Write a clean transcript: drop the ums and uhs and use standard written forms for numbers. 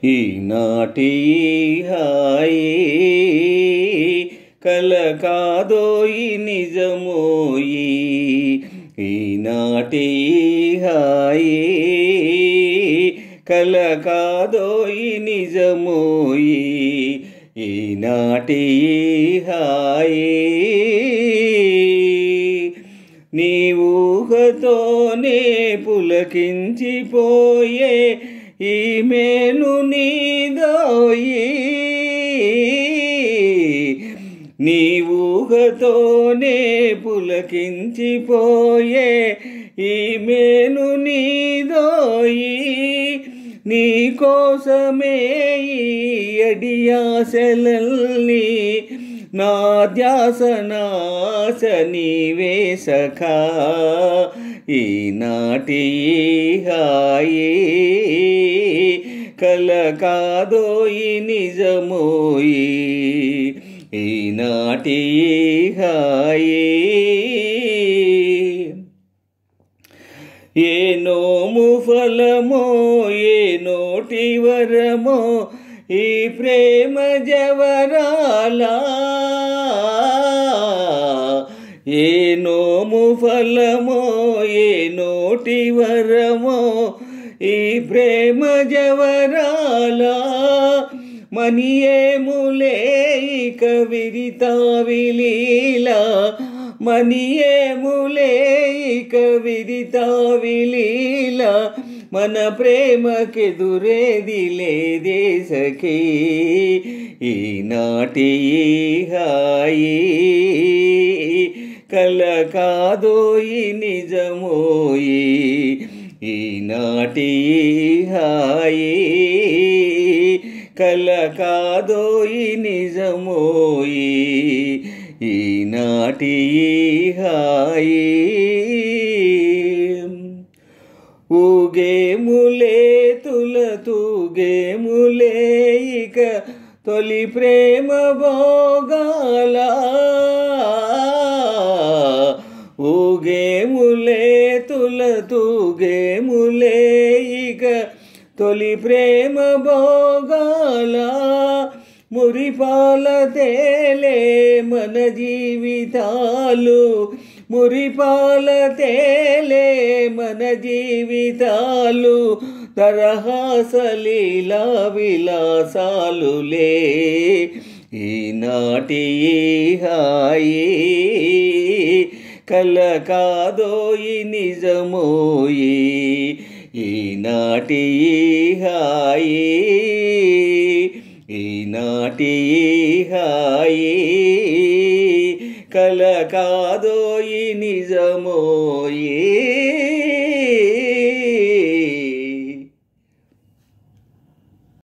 ఈనాటి హాయి కల కాదోయి నిజమోయి, ఈనాటి హాయి కల కాదోయి నిజమోయి, ఈనాటి హాయి నీ ఊహతోనే పులకించిపోయే ఈమెను నీదోయి, నీ ఊహతోనే పులకించిపోయే ఈమెను నీదోయి, నీ కోసమే ఈ అడియాసలల్ని నా ధ్యాస నాశ నీవే సఖా, ఈనాటి హాయి కల కాదోయి నిజమోయి, ఈనాటి హాయి ఏ నోము ఫలమో ఏ నోటి వరమో ఈ ప్రేమ జవరాలా, ఏ నోము ఫలమో ఏ నోటి వరమో ఈ ప్రేమ జవరాలా, మనియేములే ఇక విరితావిలీలా, మనియేములే ఇక విరితావిలీలా, మన ప్రేమకెదురేది లేదే సఖీ, ఈనాటి హాయి కల కాదోయి నిజమోయి, ఈనాటి హాయి కల కాదోయి నిజమోయి, ఈనాటి హాయి ఊగేములే తులతూగేములే ఇక తొలి ప్రేమ భోగాల, ఊగేములే తులతూగేములే ఇక తొలి ప్రేమ భోగాల, మురిపాల తేలే మన జీవితాలు, మురిపాల తేలే మన జీవితాలు, తరహాసలీలా విలాసాలులే, ఈనాటి హాయి కల కాదోయి నిజమోయి, ఈనాటి హాయి ఈనాటి హాయి కల కాదోయి నిజమోయి.